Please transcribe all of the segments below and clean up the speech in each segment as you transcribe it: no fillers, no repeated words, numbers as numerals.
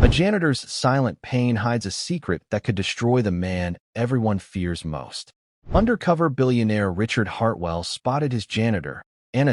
janitor's silent pain hides a secret that could destroy the man everyone fears most. Undercover billionaire Richard Hartwell spotted his janitor,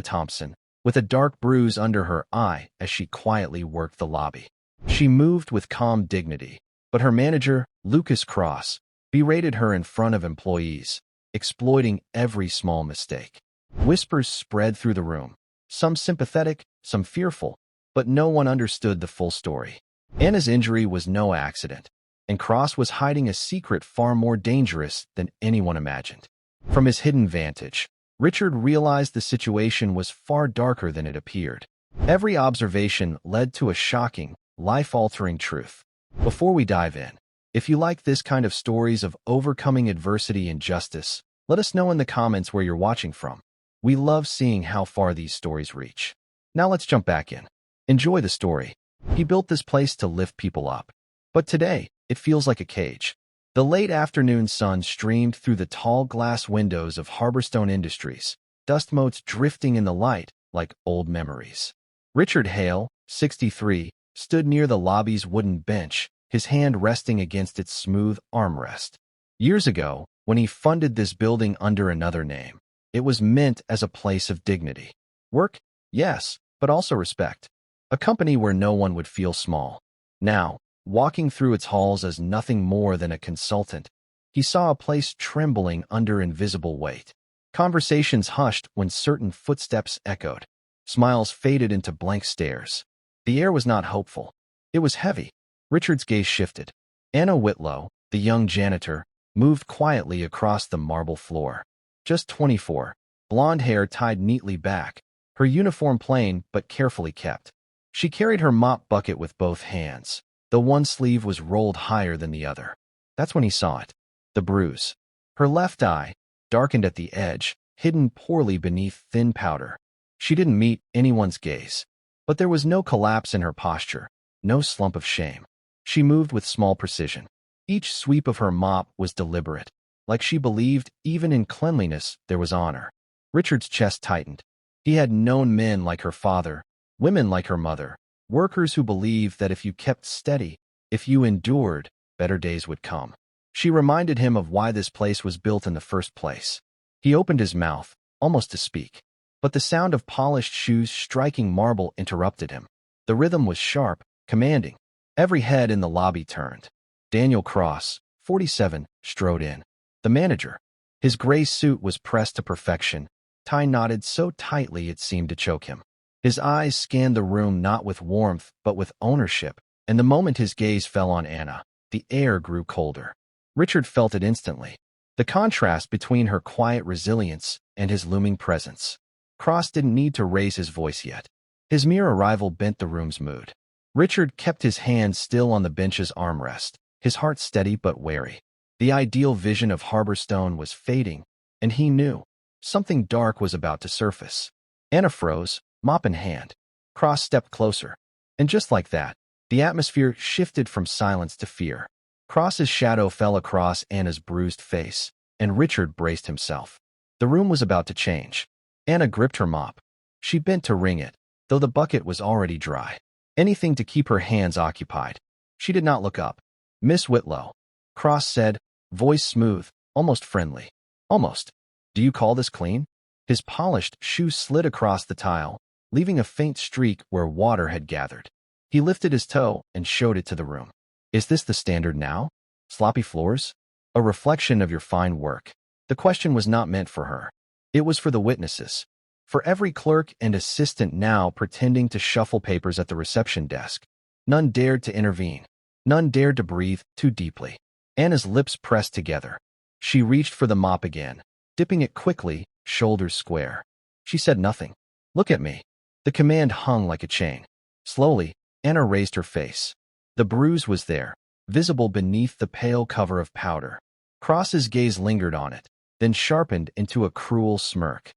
Thompson, with a dark bruise under her eye as she quietly worked the lobby. She moved with calm dignity, but her manager, Lucas Cross, berated her in front of employees, exploiting every small mistake. Whispers spread through the room, some sympathetic, some fearful, but no one understood the full story. Anna's injury was no accident, and Cross was hiding a secret far more dangerous than anyone imagined. From his hidden vantage, Richard realized the situation was far darker than it appeared. Every observation led to a shocking, life-altering truth. Before we dive in, if you like this kind of stories of overcoming adversity and justice, let us know in the comments where you're watching from. We love seeing how far these stories reach. Now let's jump back in. Enjoy the story. He built this place to lift people up. But today, it feels like a cage. The late afternoon sun streamed through the tall glass windows of Harborstone Industries, dust motes drifting in the light like old memories. Richard Hale, 63, stood near the lobby's wooden bench, his hand resting against its smooth armrest. Years ago, when he funded this building under another name, it was meant as a place of dignity. Work? Yes, but also respect. A company where no one would feel small. Now, walking through its halls as nothing more than a consultant, he saw a place trembling under invisible weight. Conversations hushed when certain footsteps echoed. Smiles faded into blank stares. The air was not hopeful. It was heavy. Richard's gaze shifted. Anna Whitlow, the young janitor, moved quietly across the marble floor. Just 24, blonde hair tied neatly back, her uniform plain but carefully kept. She carried her mop bucket with both hands. The one sleeve was rolled higher than the other. That's when he saw it. The bruise. Her left eye, darkened at the edge, hidden poorly beneath thin powder. She didn't meet anyone's gaze. But there was no collapse in her posture, no slump of shame. She moved with small precision. Each sweep of her mop was deliberate, like she believed even in cleanliness there was honor. Richard's chest tightened. He had known men like her father, women like her mother, workers who believed that if you kept steady, if you endured, better days would come. She reminded him of why this place was built in the first place. He opened his mouth, almost to speak, but the sound of polished shoes striking marble interrupted him. The rhythm was sharp, commanding. Every head in the lobby turned. Daniel Cross, 47, strode in. The manager. His gray suit was pressed to perfection, tie knotted so tightly it seemed to choke him. His eyes scanned the room not with warmth but with ownership, and the moment his gaze fell on Anna, the air grew colder. Richard felt it instantly. The contrast between her quiet resilience and his looming presence. Cross didn't need to raise his voice yet. His mere arrival bent the room's mood. Richard kept his hand still on the bench's armrest, his heart steady but wary. The ideal vision of Harborstone was fading, and he knew something dark was about to surface. Anna froze, mop in hand. Cross stepped closer, and just like that, the atmosphere shifted from silence to fear. Cross's shadow fell across Anna's bruised face, and Richard braced himself. The room was about to change. Anna gripped her mop. She bent to wring it, though the bucket was already dry. Anything to keep her hands occupied. She did not look up. "Miss Whitlow," Cross said, voice smooth, almost friendly. "Almost. Do you call this clean?" His polished shoe slid across the tile, leaving a faint streak where water had gathered. He lifted his toe and showed it to the room. "Is this the standard now? Sloppy floors? A reflection of your fine work?" The question was not meant for her. It was for the witnesses. For every clerk and assistant now pretending to shuffle papers at the reception desk. None dared to intervene. None dared to breathe too deeply. Anna's lips pressed together. She reached for the mop again, dipping it quickly, shoulders square. She said nothing. "Look at me." The command hung like a chain. Slowly, Anna raised her face. The bruise was there, visible beneath the pale cover of powder. Cross's gaze lingered on it, then sharpened into a cruel smirk.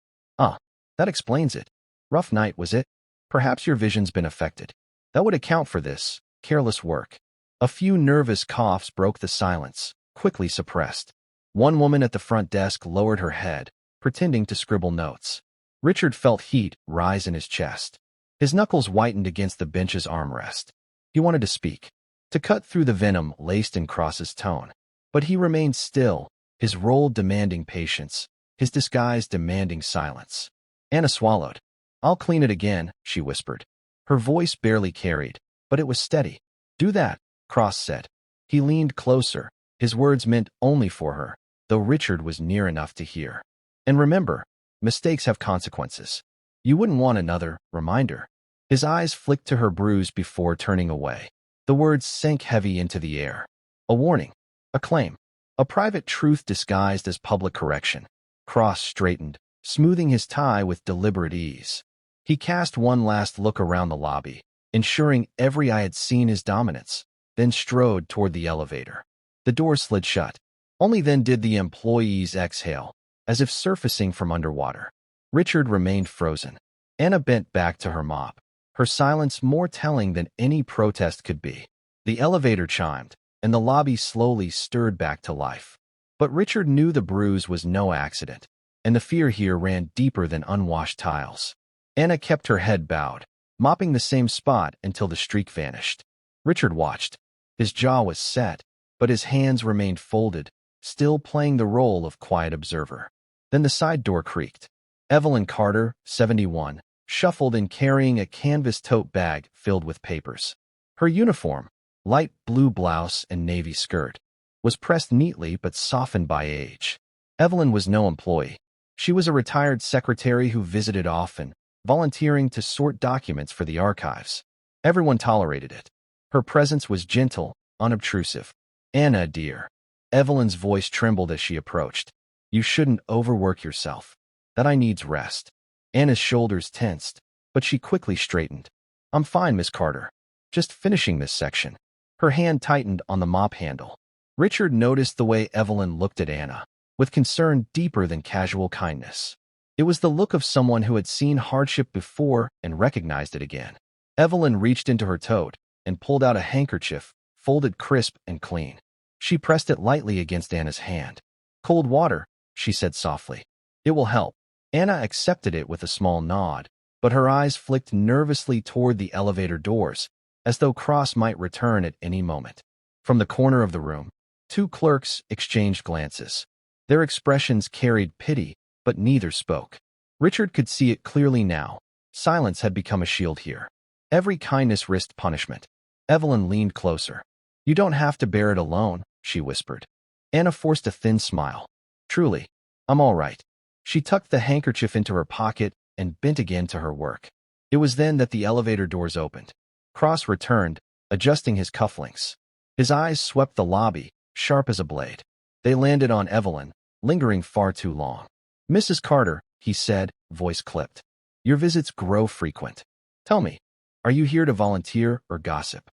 That explains it. Rough night, was it? Perhaps your vision's been affected. That would account for this careless work." A few nervous coughs broke the silence, quickly suppressed. One woman at the front desk lowered her head, pretending to scribble notes. Richard felt heat rise in his chest. His knuckles whitened against the bench's armrest. He wanted to speak. to cut through the venom laced in Cross's tone. But he remained still, his role demanding patience, his disguise demanding silence. Anna swallowed. "I'll clean it again," she whispered. Her voice barely carried, but it was steady. "Do that," Cross said. He leaned closer, his words meant only for her, though Richard was near enough to hear. "And remember, mistakes have consequences. You wouldn't want another reminder." His eyes flicked to her bruise before turning away. The words sank heavy into the air. A warning. A claim. A private truth disguised as public correction. Cross straightened, smoothing his tie with deliberate ease. He cast one last look around the lobby, ensuring every eye had seen his dominance, then strode toward the elevator. The door slid shut. Only then did the employees exhale, as if surfacing from underwater. Richard remained frozen. Anna bent back to her mop, her silence more telling than any protest could be. The elevator chimed, and the lobby slowly stirred back to life. But Richard knew the bruise was no accident, and the fear here ran deeper than unwashed tiles. Anna kept her head bowed, mopping the same spot until the streak vanished. Richard watched. His jaw was set, but his hands remained folded, still playing the role of quiet observer. Then the side door creaked. Evelyn Carter, 71, shuffled in carrying a canvas tote bag filled with papers. Her uniform, light blue blouse and navy skirt, was pressed neatly but softened by age. Evelyn was no employee. She was a retired secretary who visited often, volunteering to sort documents for the archives. Everyone tolerated it. Her presence was gentle, unobtrusive. "Anna, dear." Evelyn's voice trembled as she approached. "You shouldn't overwork yourself. That I needs rest." Anna's shoulders tensed, but she quickly straightened. "I'm fine, Miss Carter. Just finishing this section." Her hand tightened on the mop handle. Richard noticed the way Evelyn looked at Anna, with concern deeper than casual kindness. It was the look of someone who had seen hardship before and recognized it again. Evelyn reached into her tote and pulled out a handkerchief, folded crisp and clean. She pressed it lightly against Anna's hand. "Cold water," she said softly. "It will help." Anna accepted it with a small nod, but her eyes flicked nervously toward the elevator doors, as though Cross might return at any moment. From the corner of the room, two clerks exchanged glances. Their expressions carried pity, but neither spoke. Richard could see it clearly now. Silence had become a shield here. Every kindness risked punishment. Evelyn leaned closer. "You don't have to bear it alone," she whispered. Anna forced a thin smile. "Truly, I'm all right." She tucked the handkerchief into her pocket and bent again to her work. It was then that the elevator doors opened. Cross returned, adjusting his cufflinks. His eyes swept the lobby, sharp as a blade. They landed on Evelyn, lingering far too long. "Mrs. Carter," he said, voice clipped. "Your visits grow frequent. Tell me, are you here to volunteer or gossip?"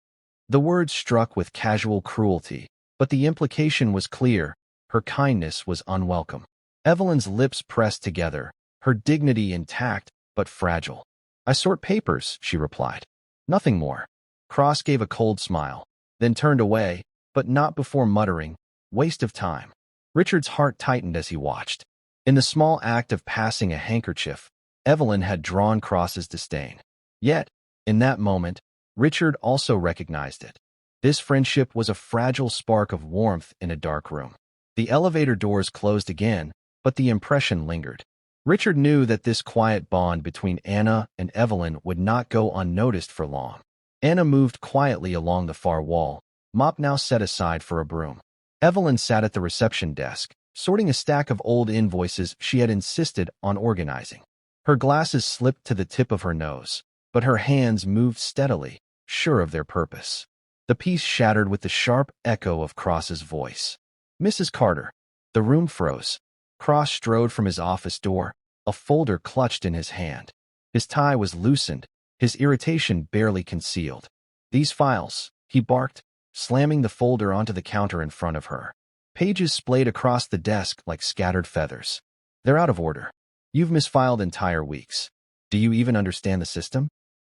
The words struck with casual cruelty, but the implication was clear. Her kindness was unwelcome. Evelyn's lips pressed together, her dignity intact but fragile. "I sort papers," she replied. "Nothing more." Cross gave a cold smile, then turned away, but not before muttering, "Waste of time." Richard's heart tightened as he watched. In the small act of passing a handkerchief, Evelyn had drawn Cross's disdain. Yet, in that moment, Richard also recognized it. This friendship was a fragile spark of warmth in a dark room. The elevator doors closed again, but the impression lingered. Richard knew that this quiet bond between Anna and Evelyn would not go unnoticed for long. Anna moved quietly along the far wall, mop now set aside for a broom. Evelyn sat at the reception desk, sorting a stack of old invoices she had insisted on organizing. Her glasses slipped to the tip of her nose, but her hands moved steadily, sure of their purpose. The piece shattered with the sharp echo of Cross's voice. "Mrs. Carter." The room froze. Cross strode from his office door, a folder clutched in his hand. His tie was loosened, his irritation barely concealed. "These files," he barked, slamming the folder onto the counter in front of her. Pages splayed across the desk like scattered feathers. "They're out of order. You've misfiled entire weeks. Do you even understand the system?"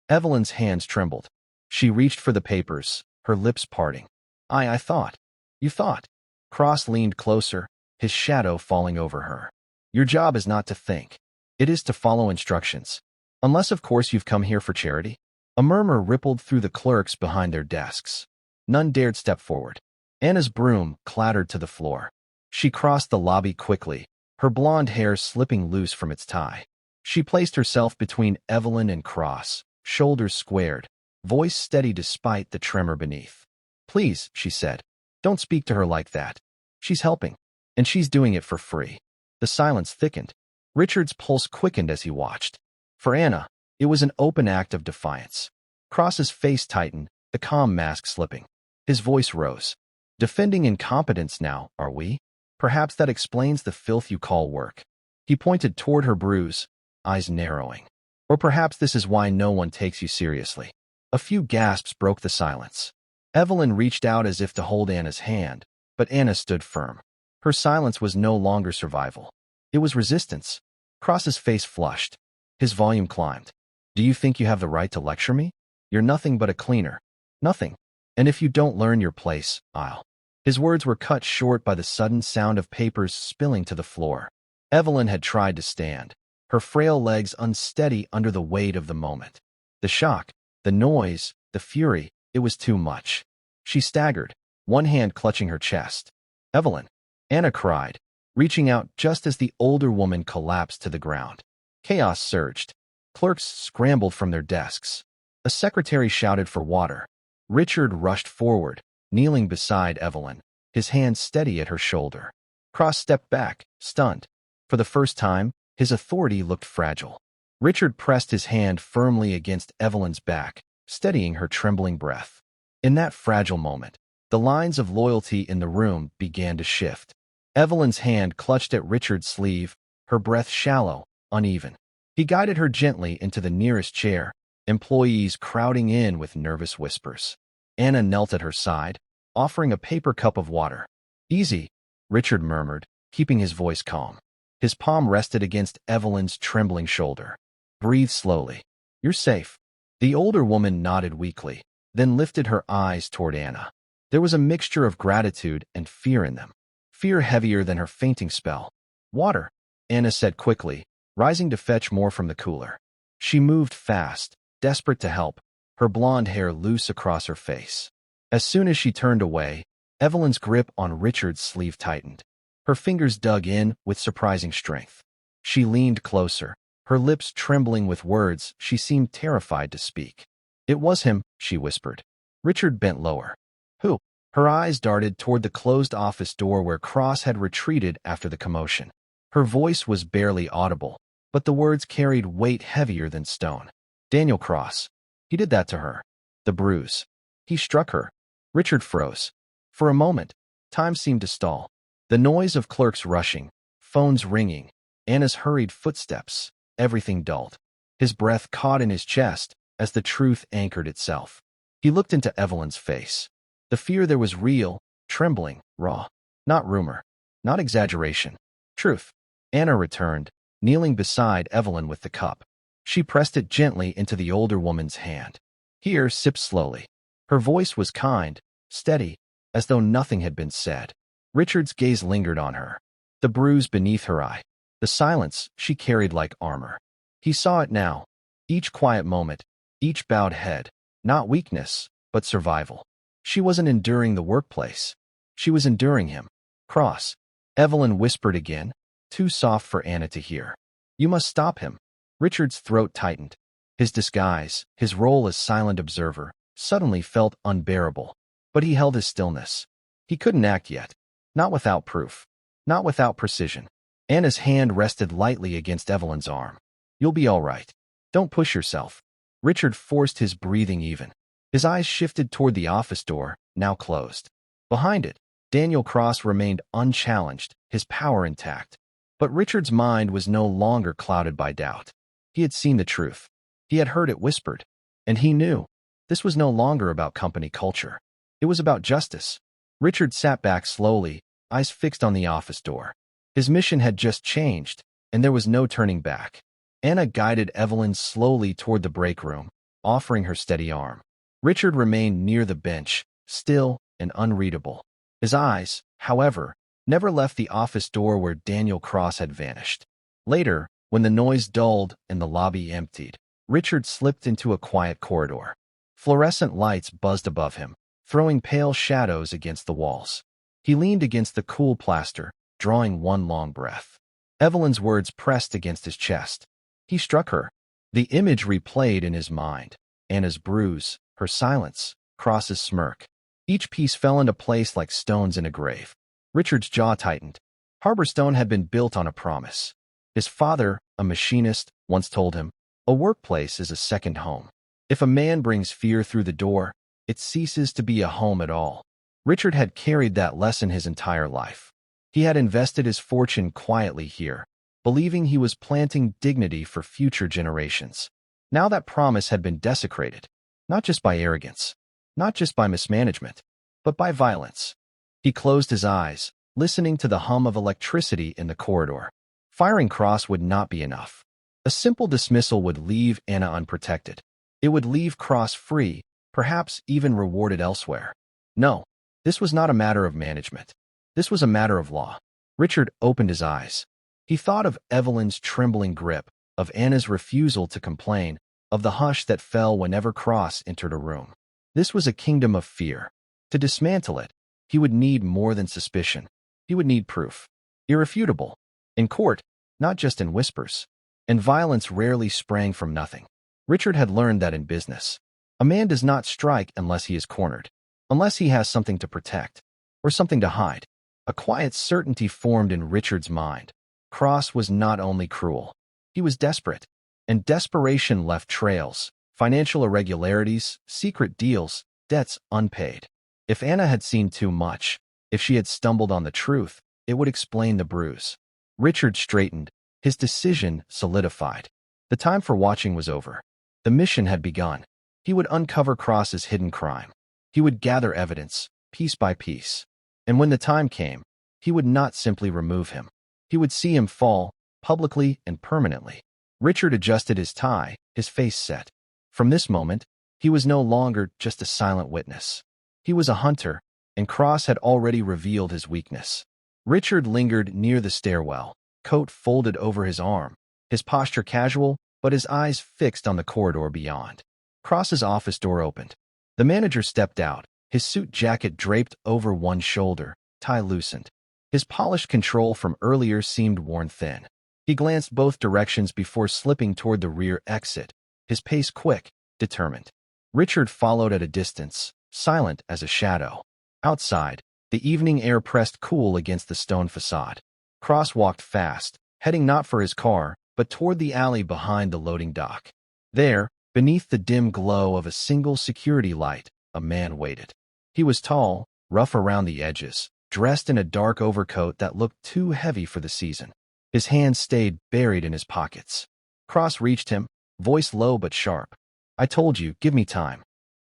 Evelyn's hands trembled. She reached for the papers, her lips parting. I thought." "You thought?" Cross leaned closer, his shadow falling over her. "Your job is not to think. It is to follow instructions. Unless, of course, you've come here for charity." A murmur rippled through the clerks behind their desks. None dared step forward. Anna's broom clattered to the floor. She crossed the lobby quickly, her blonde hair slipping loose from its tie. She placed herself between Evelyn and Cross, shoulders squared, voice steady despite the tremor beneath. "Please," she said, "don't speak to her like that. She's helping, and she's doing it for free." The silence thickened. Richard's pulse quickened as he watched. For Anna, it was an open act of defiance. Cross's face tightened, the calm mask slipping. His voice rose. "Defending incompetence now, are we? Perhaps that explains the filth you call work." He pointed toward her bruise, eyes narrowing. "Or perhaps this is why no one takes you seriously." A few gasps broke the silence. Evelyn reached out as if to hold Anna's hand, but Anna stood firm. Her silence was no longer survival. It was resistance. Cross's face flushed. His volume climbed. "Do you think you have the right to lecture me? You're nothing but a cleaner. Nothing. And if you don't learn your place, I'll." His words were cut short by the sudden sound of papers spilling to the floor. Evelyn had tried to stand, her frail legs unsteady under the weight of the moment. The shock, the noise, the fury, it was too much. She staggered, one hand clutching her chest. "Evelyn!" Anna cried, reaching out just as the older woman collapsed to the ground. Chaos surged. Clerks scrambled from their desks. A secretary shouted for water. Richard rushed forward, kneeling beside Evelyn, his hand steady at her shoulder. Cross stepped back, stunned. For the first time, his authority looked fragile. Richard pressed his hand firmly against Evelyn's back, steadying her trembling breath. In that fragile moment, the lines of loyalty in the room began to shift. Evelyn's hand clutched at Richard's sleeve, her breath shallow, uneven. He guided her gently into the nearest chair, employees crowding in with nervous whispers. Anna knelt at her side, offering a paper cup of water. "Easy," Richard murmured, keeping his voice calm. His palm rested against Evelyn's trembling shoulder. "Breathe slowly. You're safe." The older woman nodded weakly, then lifted her eyes toward Anna. There was a mixture of gratitude and fear in them. Fear heavier than her fainting spell. "Water," Anna said quickly, rising to fetch more from the cooler. She moved fast, desperate to help, her blonde hair loose across her face. As soon as she turned away, Evelyn's grip on Richard's sleeve tightened. Her fingers dug in with surprising strength. She leaned closer, her lips trembling with words she seemed terrified to speak. "It was him," she whispered. Richard bent lower. "Who?" Her eyes darted toward the closed office door where Cross had retreated after the commotion. Her voice was barely audible, but the words carried weight heavier than stone. "Daniel Cross. He did that to her. The bruise. He struck her." Richard froze. For a moment, time seemed to stall. The noise of clerks rushing, phones ringing, Anna's hurried footsteps, everything dulled. His breath caught in his chest as the truth anchored itself. He looked into Evelyn's face. The fear there was real, trembling, raw. Not rumor, not exaggeration. Truth. Anna returned, kneeling beside Evelyn with the cup. She pressed it gently into the older woman's hand. "Here, sip slowly." Her voice was kind, steady, as though nothing had been said. Richard's gaze lingered on her. The bruise beneath her eye. The silence she carried like armor. He saw it now. Each quiet moment, each bowed head. Not weakness, but survival. She wasn't enduring the workplace. She was enduring him. "Cross," Evelyn whispered again, too soft for Anna to hear. "You must stop him." Richard's throat tightened. His disguise, his role as silent observer, suddenly felt unbearable. But he held his stillness. He couldn't act yet. Not without proof. Not without precision. Anna's hand rested lightly against Evelyn's arm. "You'll be all right. Don't push yourself." Richard forced his breathing even. His eyes shifted toward the office door, now closed. Behind it, Daniel Cross remained unchallenged, his power intact. But Richard's mind was no longer clouded by doubt. He had seen the truth. He had heard it whispered. And he knew. This was no longer about company culture. It was about justice. Richard sat back slowly, eyes fixed on the office door. His mission had just changed, and there was no turning back. Anna guided Evelyn slowly toward the break room, offering her steady arm. Richard remained near the bench, still and unreadable. His eyes, however, never left the office door where Daniel Cross had vanished. Later, when the noise dulled and the lobby emptied, Richard slipped into a quiet corridor. Fluorescent lights buzzed above him. throwing pale shadows against the walls. He leaned against the cool plaster, drawing one long breath. Evelyn's words pressed against his chest. He struck her. The image replayed in his mind. Anna's bruise, her silence, Cross's smirk. Each piece fell into place like stones in a grave. Richard's jaw tightened. Harborstone had been built on a promise. His father, a machinist, once told him, "A workplace is a second home. If a man brings fear through the door, it ceases to be a home at all." Richard had carried that lesson his entire life. He had invested his fortune quietly here, believing he was planting dignity for future generations. Now that promise had been desecrated, not just by arrogance, not just by mismanagement, but by violence. He closed his eyes, listening to the hum of electricity in the corridor. Firing Cross would not be enough. A simple dismissal would leave Anna unprotected. It would leave Cross free, perhaps even rewarded elsewhere. No, this was not a matter of management. This was a matter of law. Richard opened his eyes. He thought of Evelyn's trembling grip, of Anna's refusal to complain, of the hush that fell whenever Cross entered a room. This was a kingdom of fear. To dismantle it, he would need more than suspicion. He would need proof. Irrefutable. In court, not just in whispers. And violence rarely sprang from nothing. Richard had learned that in business. A man does not strike unless he is cornered, unless he has something to protect, or something to hide. A quiet certainty formed in Richard's mind. Cross was not only cruel. He was desperate. And desperation left trails, financial irregularities, secret deals, debts unpaid. If Anna had seen too much, if she had stumbled on the truth, it would explain the bruise. Richard straightened, his decision solidified. The time for watching was over. The mission had begun. He would uncover Cross's hidden crime. He would gather evidence, piece by piece. And when the time came, he would not simply remove him. He would see him fall, publicly and permanently. Richard adjusted his tie, his face set. From this moment, he was no longer just a silent witness. He was a hunter, and Cross had already revealed his weakness. Richard lingered near the stairwell, coat folded over his arm, his posture casual, but his eyes fixed on the corridor beyond. Cross's office door opened. The manager stepped out, his suit jacket draped over one shoulder, tie loosened. His polished control from earlier seemed worn thin. He glanced both directions before slipping toward the rear exit, his pace quick, determined. Richard followed at a distance, silent as a shadow. Outside, the evening air pressed cool against the stone facade. Cross walked fast, heading not for his car, but toward the alley behind the loading dock. There, beneath the dim glow of a single security light, a man waited. He was tall, rough around the edges, dressed in a dark overcoat that looked too heavy for the season. His hands stayed buried in his pockets. Cross reached him, voice low but sharp. "I told you, give me time."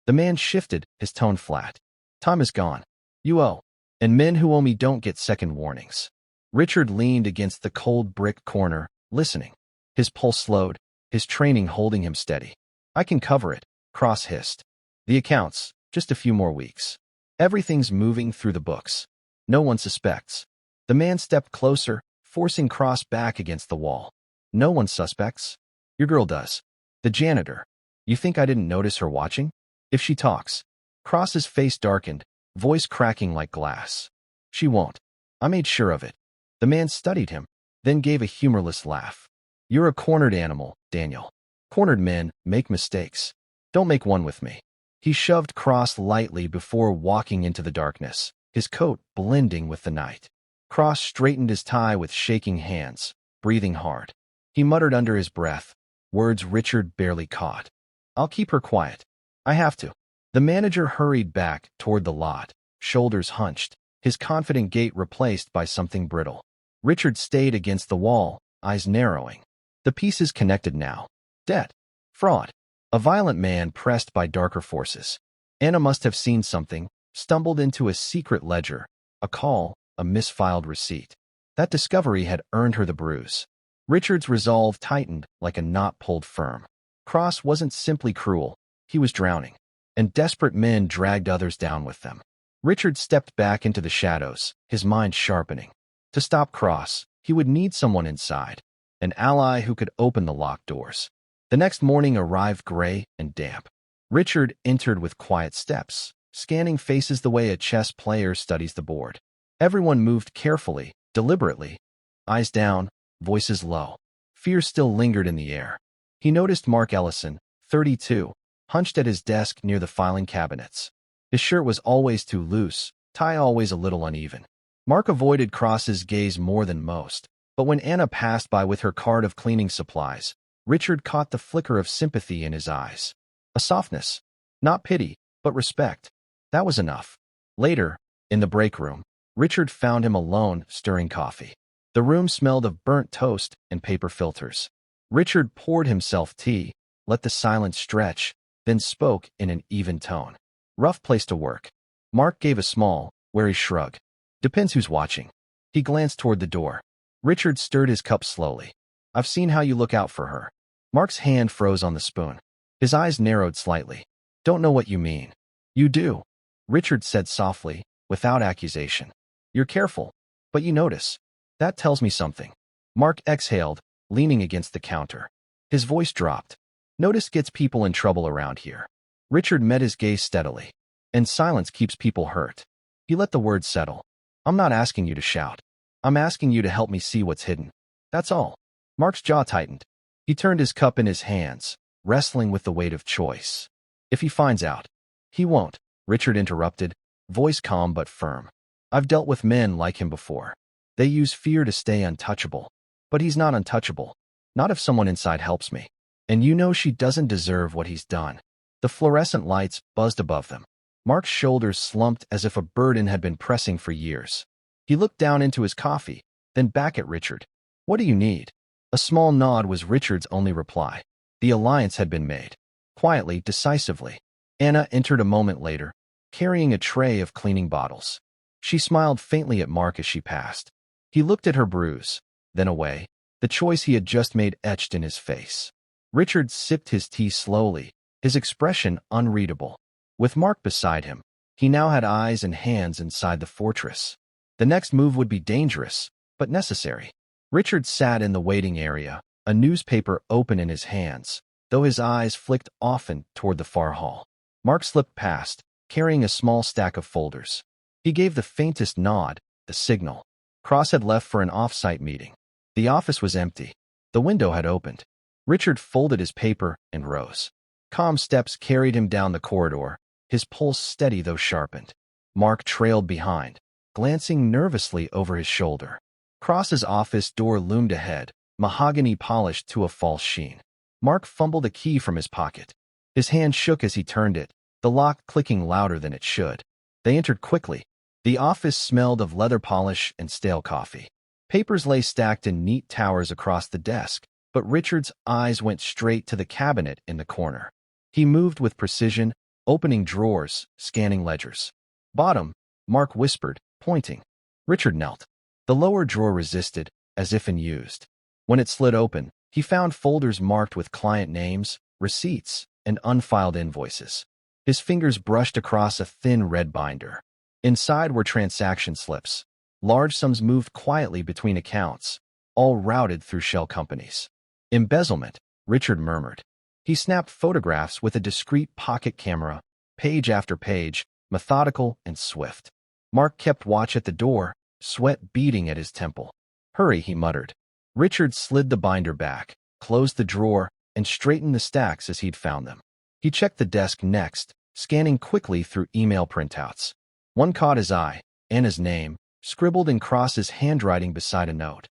The man shifted, his tone flat. "Time is gone. You owe. And men who owe me don't get second warnings." Richard leaned against the cold brick corner, listening. His pulse slowed, his training holding him steady. "I can cover it," Cross hissed. "The accounts, just a few more weeks. Everything's moving through the books. No one suspects." The man stepped closer, forcing Cross back against the wall. "No one suspects. Your girl does. The janitor. You think I didn't notice her watching? If she talks." Cross's face darkened, voice cracking like glass. "She won't. I made sure of it." The man studied him, then gave a humorless laugh. "You're a cornered animal, Daniel. Cornered men make mistakes. Don't make one with me." He shoved Cross lightly before walking into the darkness, his coat blending with the night. Cross straightened his tie with shaking hands, breathing hard. He muttered under his breath, words Richard barely caught. "I'll keep her quiet. I have to." The manager hurried back toward the lot, shoulders hunched, his confident gait replaced by something brittle. Richard stayed against the wall, eyes narrowing. The pieces connected now. Debt. Fraud. A violent man pressed by darker forces. Anna must have seen something, stumbled into a secret ledger, a call, a misfiled receipt. That discovery had earned her the bruise. Richard's resolve tightened like a knot pulled firm. Cross wasn't simply cruel, he was drowning. And desperate men dragged others down with them. Richard stepped back into the shadows, his mind sharpening. To stop Cross, he would need someone inside, an ally who could open the locked doors. The next morning arrived gray and damp. Richard entered with quiet steps, scanning faces the way a chess player studies the board. Everyone moved carefully, deliberately, eyes down, voices low. Fear still lingered in the air. He noticed Mark Ellison, 32, hunched at his desk near the filing cabinets. His shirt was always too loose, tie always a little uneven. Mark avoided Cross's gaze more than most, but when Anna passed by with her cart of cleaning supplies, Richard caught the flicker of sympathy in his eyes. A softness. Not pity, but respect. That was enough. Later, in the break room, Richard found him alone, stirring coffee. The room smelled of burnt toast and paper filters. Richard poured himself tea, let the silence stretch, then spoke in an even tone. Rough place to work. Mark gave a small, wary shrug. Depends who's watching. He glanced toward the door. Richard stirred his cup slowly. I've seen how you look out for her. Mark's hand froze on the spoon. His eyes narrowed slightly. Don't know what you mean. You do, Richard said softly, without accusation. You're careful, but you notice. That tells me something. Mark exhaled, leaning against the counter. His voice dropped. Notice gets people in trouble around here. Richard met his gaze steadily. And silence keeps people hurt. He let the words settle. I'm not asking you to shout. I'm asking you to help me see what's hidden. That's all. Mark's jaw tightened. He turned his cup in his hands, wrestling with the weight of choice. If he finds out. He won't, Richard interrupted, voice calm but firm. I've dealt with men like him before. They use fear to stay untouchable. But he's not untouchable. Not if someone inside helps me. And you know she doesn't deserve what he's done. The fluorescent lights buzzed above them. Mark's shoulders slumped as if a burden had been pressing for years. He looked down into his coffee, then back at Richard. What do you need? A small nod was Richard's only reply. The alliance had been made. Quietly, decisively. Anna entered a moment later, carrying a tray of cleaning bottles. She smiled faintly at Mark as she passed. He looked at her bruise, then away, the choice he had just made etched in his face. Richard sipped his tea slowly, his expression unreadable. With Mark beside him, he now had eyes and hands inside the fortress. The next move would be dangerous, but necessary. Richard sat in the waiting area, a newspaper open in his hands, though his eyes flicked often toward the far hall. Mark slipped past, carrying a small stack of folders. He gave the faintest nod, the signal. Cross had left for an off-site meeting. The office was empty. The window had opened. Richard folded his paper and rose. Calm steps carried him down the corridor, his pulse steady though sharpened. Mark trailed behind, glancing nervously over his shoulder. Cross's office door loomed ahead, mahogany polished to a false sheen. Mark fumbled a key from his pocket. His hand shook as he turned it, the lock clicking louder than it should. They entered quickly. The office smelled of leather polish and stale coffee. Papers lay stacked in neat towers across the desk, but Richard's eyes went straight to the cabinet in the corner. He moved with precision, opening drawers, scanning ledgers. Bottom, Mark whispered, pointing. Richard knelt. The lower drawer resisted, as if unused. When it slid open, he found folders marked with client names, receipts, and unfiled invoices. His fingers brushed across a thin red binder. Inside were transaction slips. Large sums moved quietly between accounts, all routed through shell companies. Embezzlement, Richard murmured. He snapped photographs with a discreet pocket camera, page after page, methodical and swift. Mark kept watch at the door, sweat beading at his temple. Hurry, he muttered. Richard slid the binder back, closed the drawer, and straightened the stacks as he'd found them. He checked the desk next, scanning quickly through email printouts. One caught his eye, Anna's name, scribbled in Cross's handwriting beside a note.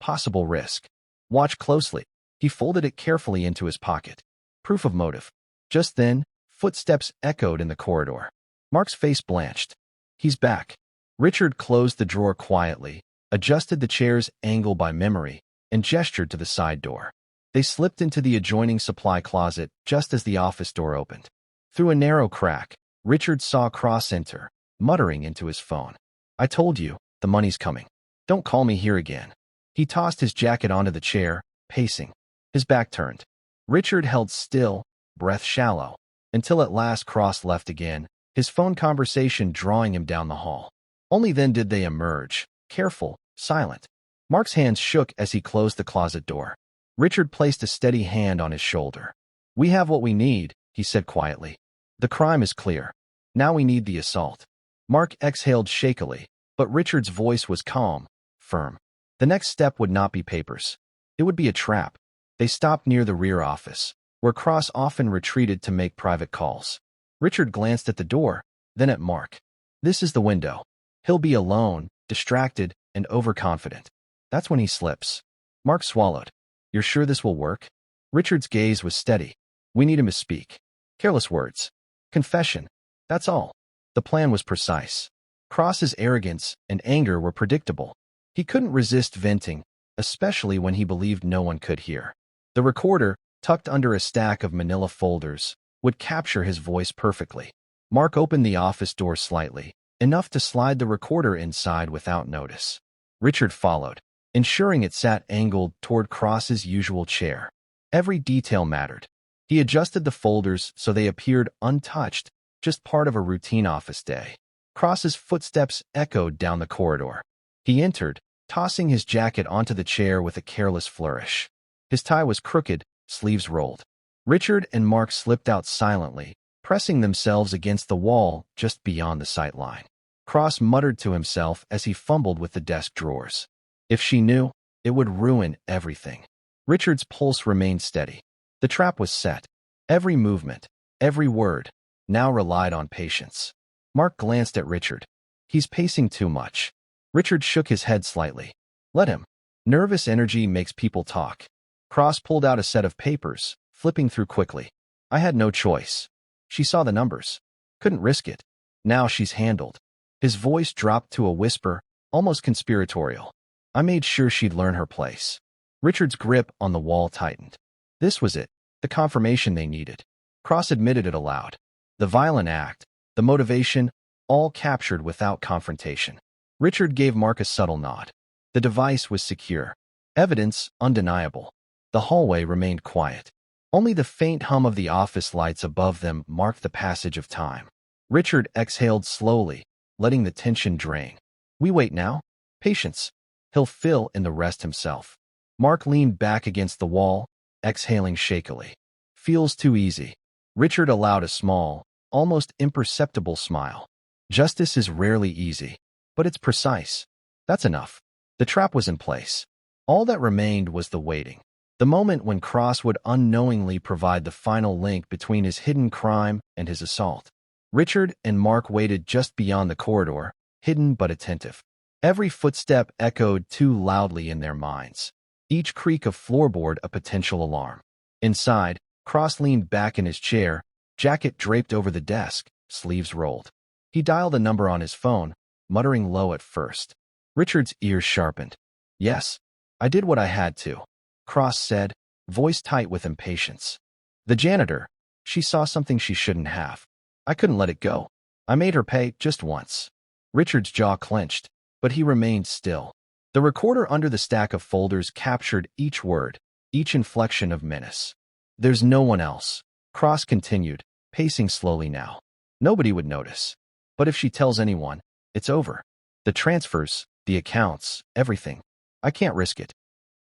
Possible risk. Watch closely. He folded it carefully into his pocket. Proof of motive. Just then, footsteps echoed in the corridor. Mark's face blanched. He's back. Richard closed the drawer quietly, adjusted the chair's angle by memory, and gestured to the side door. They slipped into the adjoining supply closet just as the office door opened. Through a narrow crack, Richard saw Cross enter, muttering into his phone. I told you, the money's coming. Don't call me here again. He tossed his jacket onto the chair, pacing. His back turned. Richard held still, breath shallow, until at last Cross left again, his phone conversation drawing him down the hall. Only then did they emerge, careful, silent. Mark's hands shook as he closed the closet door. Richard placed a steady hand on his shoulder. We have what we need, he said quietly. The crime is clear. Now we need the assault. Mark exhaled shakily, but Richard's voice was calm, firm. The next step would not be papers. It would be a trap. They stopped near the rear office, where Cross often retreated to make private calls. Richard glanced at the door, then at Mark. This is the window. He'll be alone, distracted, and overconfident. That's when he slips. Mark swallowed. You're sure this will work? Richard's gaze was steady. We need him to speak. Careless words. Confession. That's all. The plan was precise. Cross's arrogance and anger were predictable. He couldn't resist venting, especially when he believed no one could hear. The recorder, tucked under a stack of manila folders, would capture his voice perfectly. Mark opened the office door slightly, enough to slide the recorder inside without notice. Richard followed, ensuring it sat angled toward Cross's usual chair. Every detail mattered. He adjusted the folders so they appeared untouched, just part of a routine office day. Cross's footsteps echoed down the corridor. He entered, tossing his jacket onto the chair with a careless flourish. His tie was crooked, sleeves rolled. Richard and Mark slipped out silently, pressing themselves against the wall just beyond the sight line. Cross muttered to himself as he fumbled with the desk drawers. If she knew, it would ruin everything. Richard's pulse remained steady. The trap was set. Every movement, every word, now relied on patience. Mark glanced at Richard. He's pacing too much. Richard shook his head slightly. Let him. Nervous energy makes people talk. Cross pulled out a set of papers, flipping through quickly. I had no choice. She saw the numbers. Couldn't risk it. Now she's handled. His voice dropped to a whisper, almost conspiratorial. I made sure she'd learn her place. Richard's grip on the wall tightened. This was it, the confirmation they needed. Cross admitted it aloud. The violent act, the motivation, all captured without confrontation. Richard gave Mark a subtle nod. The device was secure. Evidence undeniable. The hallway remained quiet. Only the faint hum of the office lights above them marked the passage of time. Richard exhaled slowly, letting the tension drain. We wait now? Patience. He'll fill in the rest himself. Mark leaned back against the wall, exhaling shakily. Feels too easy. Richard allowed a small, almost imperceptible smile. Justice is rarely easy, but it's precise. That's enough. The trap was in place. All that remained was the waiting. The moment when Cross would unknowingly provide the final link between his hidden crime and his assault. Richard and Mark waited just beyond the corridor, hidden but attentive. Every footstep echoed too loudly in their minds. Each creak of floorboard a potential alarm. Inside, Cross leaned back in his chair, jacket draped over the desk, sleeves rolled. He dialed a number on his phone, muttering low at first. Richard's ears sharpened. Yes, I did what I had to. Cross said, voice tight with impatience. The janitor. She saw something she shouldn't have. I couldn't let it go. I made her pay just once. Richard's jaw clenched, but he remained still. The recorder under the stack of folders captured each word, each inflection of menace. There's no one else. Cross continued, pacing slowly now. Nobody would notice. But if she tells anyone, it's over. The transfers, the accounts, everything. I can't risk it.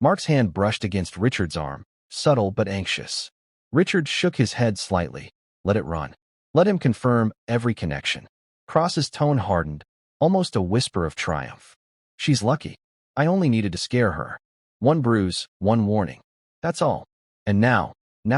Mark's hand brushed against Richard's arm, subtle but anxious. Richard shook his head slightly. Let it run. Let him confirm every connection. Cross's tone hardened, almost a whisper of triumph. She's lucky. I only needed to scare her. One bruise, one warning. That's all. And now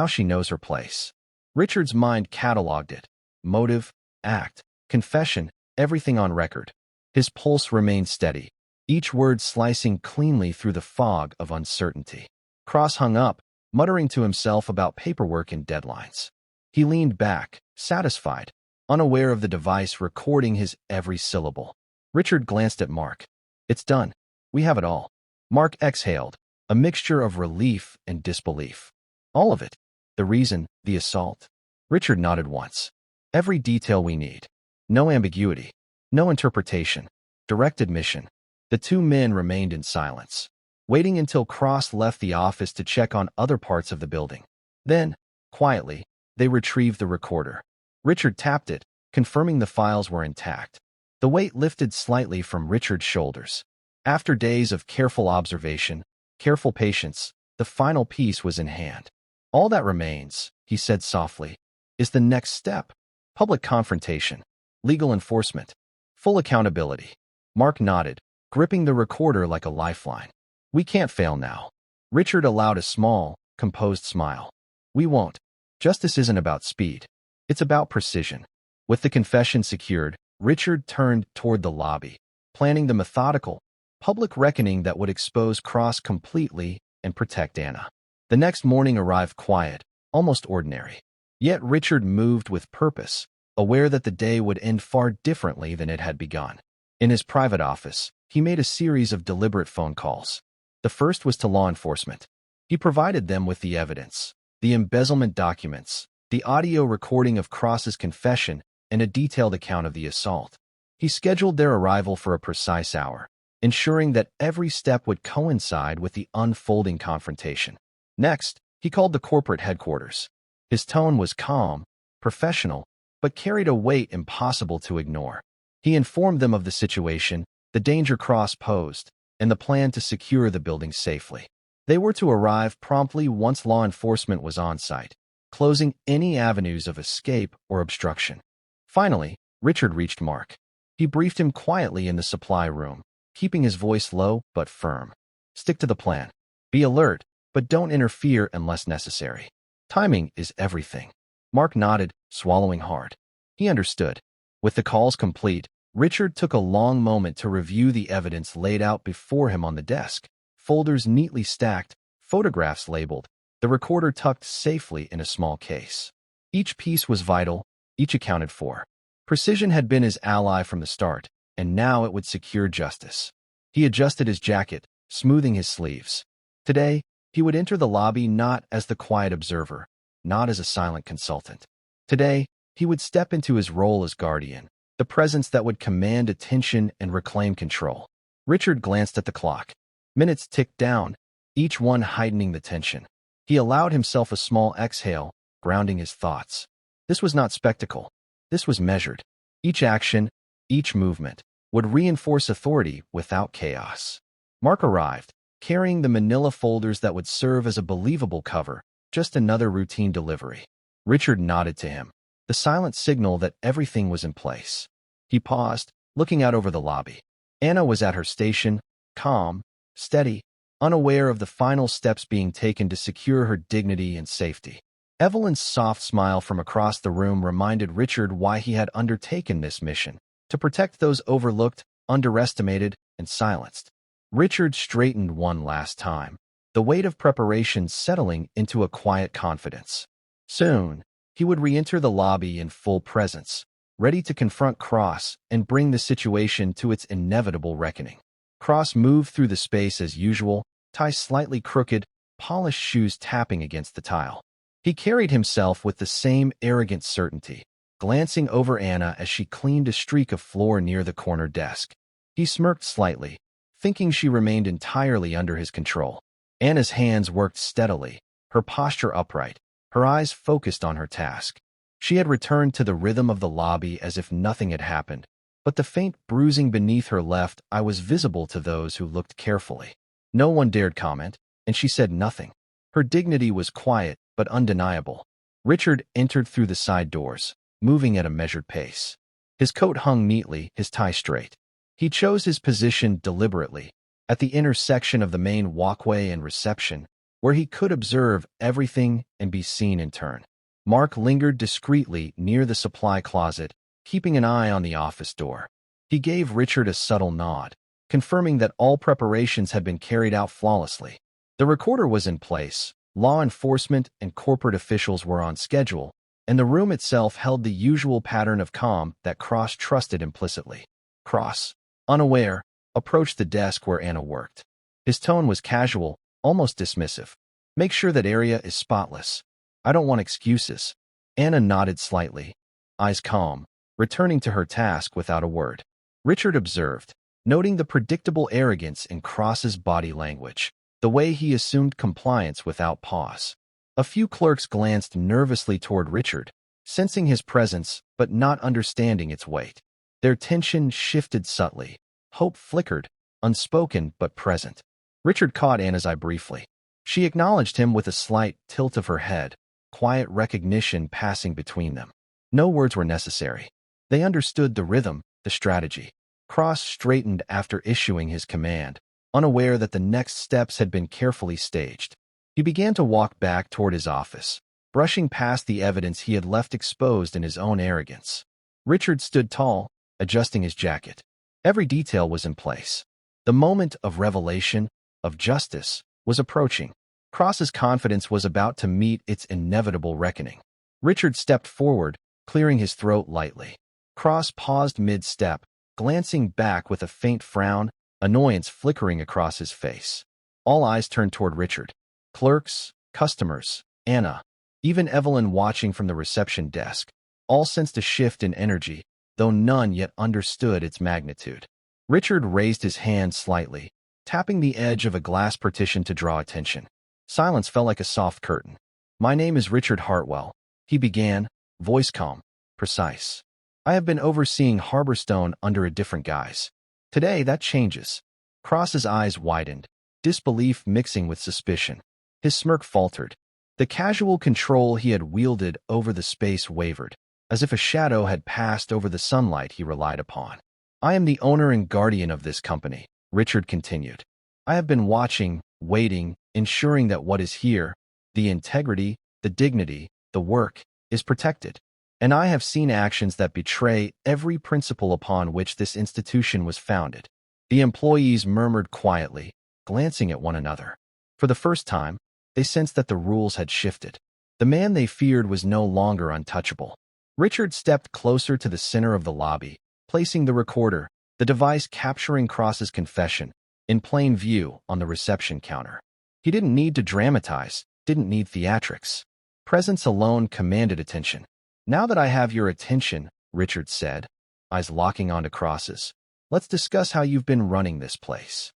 she knows her place. Richard's mind cataloged it. Motive, act, confession, everything on record. His pulse remained steady, each word slicing cleanly through the fog of uncertainty. Cross hung up, muttering to himself about paperwork and deadlines. He leaned back, satisfied, unaware of the device recording his every syllable. Richard glanced at Mark. It's done. We have it all. Mark exhaled, a mixture of relief and disbelief. All of it. The reason, the assault. Richard nodded once. Every detail we need. No ambiguity. No interpretation. Direct admission. The two men remained in silence, waiting until Cross left the office to check on other parts of the building. Then, quietly, they retrieved the recorder. Richard tapped it, confirming the files were intact. The weight lifted slightly from Richard's shoulders. After days of careful observation, careful patience, the final piece was in hand. All that remains, he said softly, is the next step. Public confrontation. Legal enforcement. Full accountability. Mark nodded, gripping the recorder like a lifeline. We can't fail now. Richard allowed a small, composed smile. We won't. Justice isn't about speed. It's about precision. With the confession secured, Richard turned toward the lobby, planning the methodical, public reckoning that would expose Cross completely and protect Anna. The next morning arrived quiet, almost ordinary. Yet Richard moved with purpose, aware that the day would end far differently than it had begun. In his private office, he made a series of deliberate phone calls. The first was to law enforcement. He provided them with the evidence, the embezzlement documents, the audio recording of Cross's confession, and a detailed account of the assault. He scheduled their arrival for a precise hour, ensuring that every step would coincide with the unfolding confrontation. Next, he called the corporate headquarters. His tone was calm, professional, but carried a weight impossible to ignore. He informed them of the situation, the danger Cross posed, and the plan to secure the building safely. They were to arrive promptly once law enforcement was on site, closing any avenues of escape or obstruction. Finally, Richard reached Mark. He briefed him quietly in the supply room, keeping his voice low but firm. Stick to the plan. Be alert, but don't interfere unless necessary. Timing is everything. Mark nodded, swallowing hard. He understood. With the calls complete, Richard took a long moment to review the evidence laid out before him on the desk. Folders neatly stacked, photographs labeled, the recorder tucked safely in a small case. Each piece was vital, each accounted for. Precision had been his ally from the start, and now it would secure justice. He adjusted his jacket, smoothing his sleeves. Today, he would enter the lobby not as the quiet observer, not as a silent consultant. Today, he would step into his role as guardian, the presence that would command attention and reclaim control. Richard glanced at the clock. Minutes ticked down, each one heightening the tension. He allowed himself a small exhale, grounding his thoughts. This was not spectacle. This was measured. Each action, each movement, would reinforce authority without chaos. Mark arrived, carrying the manila folders that would serve as a believable cover, just another routine delivery. Richard nodded to him, the silent signal that everything was in place. He paused, looking out over the lobby. Anna was at her station, calm, steady, unaware of the final steps being taken to secure her dignity and safety. Evelyn's soft smile from across the room reminded Richard why he had undertaken this mission, to protect those overlooked, underestimated, and silenced. Richard straightened one last time, the weight of preparation settling into a quiet confidence. Soon, he would re-enter the lobby in full presence, ready to confront Cross and bring the situation to its inevitable reckoning. Cross moved through the space as usual, tie slightly crooked, polished shoes tapping against the tile. He carried himself with the same arrogant certainty, glancing over Anna as she cleaned a streak of floor near the corner desk. He smirked slightly, thinking she remained entirely under his control. Anna's hands worked steadily, her posture upright, her eyes focused on her task. She had returned to the rhythm of the lobby as if nothing had happened, but the faint bruising beneath her left eye was visible to those who looked carefully. No one dared comment, and she said nothing. Her dignity was quiet but undeniable. Richard entered through the side doors, moving at a measured pace. His coat hung neatly, his tie straight. He chose his position deliberately, at the intersection of the main walkway and reception, where he could observe everything and be seen in turn. Mark lingered discreetly near the supply closet, keeping an eye on the office door. He gave Richard a subtle nod, confirming that all preparations had been carried out flawlessly. The recorder was in place, law enforcement and corporate officials were on schedule, and the room itself held the usual pattern of calm that Cross trusted implicitly. Cross, unaware, approached the desk where Anna worked. His tone was casual, almost dismissive. Make sure that area is spotless. I don't want excuses. Anna nodded slightly, eyes calm, returning to her task without a word. Richard observed, noting the predictable arrogance in Cross's body language, the way he assumed compliance without pause. A few clerks glanced nervously toward Richard, sensing his presence but not understanding its weight. Their tension shifted subtly. Hope flickered, unspoken but present. Richard caught Anna's eye briefly. She acknowledged him with a slight tilt of her head, quiet recognition passing between them. No words were necessary. They understood the rhythm, the strategy. Cross straightened after issuing his command, unaware that the next steps had been carefully staged. He began to walk back toward his office, brushing past the evidence he had left exposed in his own arrogance. Richard stood tall, adjusting his jacket. Every detail was in place. The moment of revelation, of justice, was approaching. Cross's confidence was about to meet its inevitable reckoning. Richard stepped forward, clearing his throat lightly. Cross paused mid-step, glancing back with a faint frown, annoyance flickering across his face. All eyes turned toward Richard. Clerks, customers, Anna, even Evelyn watching from the reception desk, all sensed a shift in energy, though none yet understood its magnitude. Richard raised his hand slightly, tapping the edge of a glass partition to draw attention. Silence fell like a soft curtain. "My name is Richard Hartwell," he began, voice calm, precise. "I have been overseeing Harborstone under a different guise. Today, that changes." Cross's eyes widened, disbelief mixing with suspicion. His smirk faltered. The casual control he had wielded over the space wavered, as if a shadow had passed over the sunlight he relied upon. "I am the owner and guardian of this company," Richard continued. "I have been watching, waiting, ensuring that what is here, the integrity, the dignity, the work, is protected. And I have seen actions that betray every principle upon which this institution was founded." The employees murmured quietly, glancing at one another. For the first time, they sensed that the rules had shifted. The man they feared was no longer untouchable. Richard stepped closer to the center of the lobby, placing the recorder, the device capturing Cross's confession, in plain view on the reception counter. He didn't need to dramatize, didn't need theatrics. Presence alone commanded attention. "Now that I have your attention," Richard said, eyes locking onto Cross's, "let's discuss how you've been running this place."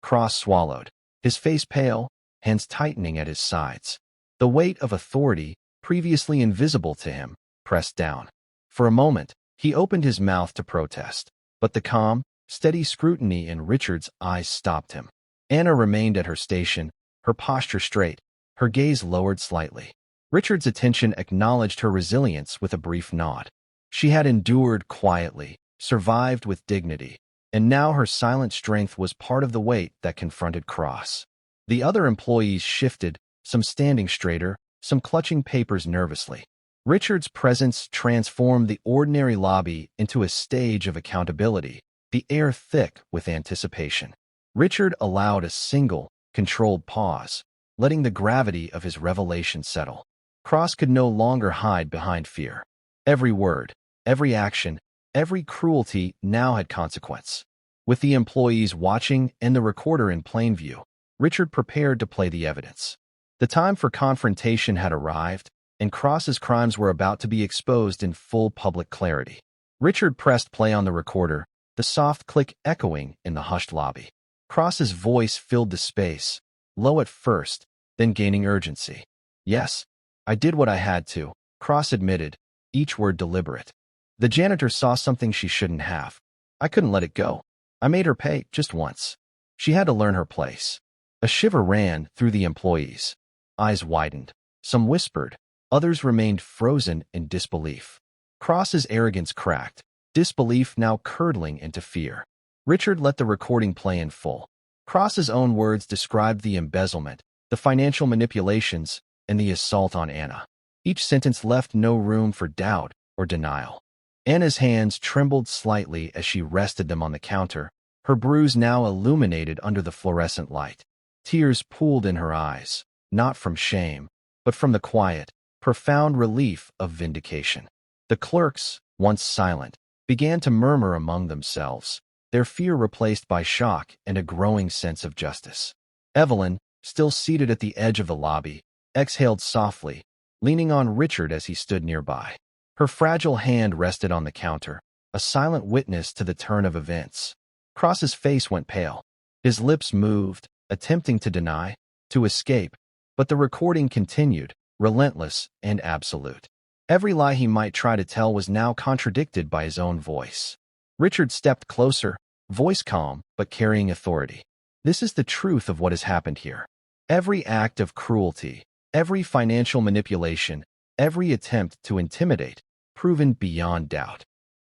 Cross swallowed, his face pale, hands tightening at his sides. The weight of authority, previously invisible to him, pressed down. For a moment, he opened his mouth to protest, but the calm, steady scrutiny in Richard's eyes stopped him. Anna remained at her station, her posture straight, her gaze lowered slightly. Richard's attention acknowledged her resilience with a brief nod. She had endured quietly, survived with dignity, and now her silent strength was part of the weight that confronted Cross. The other employees shifted, some standing straighter, some clutching papers nervously. Richard's presence transformed the ordinary lobby into a stage of accountability, the air thick with anticipation. Richard allowed a single, controlled pause, letting the gravity of his revelation settle. Cross could no longer hide behind fear. Every word, every action, every cruelty now had consequence. With the employees watching and the recorder in plain view, Richard prepared to play the evidence. The time for confrontation had arrived, and Cross's crimes were about to be exposed in full public clarity. Richard pressed play on the recorder, the soft click echoing in the hushed lobby. Cross's voice filled the space, low at first, then gaining urgency. "Yes, I did what I had to," Cross admitted, each word deliberate. "The janitor saw something she shouldn't have. I couldn't let it go. I made her pay just once. She had to learn her place." A shiver ran through the employees. Eyes widened. Some whispered. Others remained frozen in disbelief. Cross's arrogance cracked, disbelief now curdling into fear. Richard let the recording play in full. Cross's own words described the embezzlement, the financial manipulations, and the assault on Anna. Each sentence left no room for doubt or denial. Anna's hands trembled slightly as she rested them on the counter, her bruise now illuminated under the fluorescent light. Tears pooled in her eyes, not from shame, but from the quiet, profound relief of vindication. The clerks, once silent, began to murmur among themselves, their fear replaced by shock and a growing sense of justice. Evelyn, still seated at the edge of the lobby, exhaled softly, leaning on Richard as he stood nearby. Her fragile hand rested on the counter, a silent witness to the turn of events. Cross's face went pale. His lips moved, attempting to deny, to escape, but the recording continued, relentless and absolute. Every lie he might try to tell was now contradicted by his own voice. Richard stepped closer, voice calm but carrying authority. "This is the truth of what has happened here. Every act of cruelty, every financial manipulation, every attempt to intimidate, proven beyond doubt.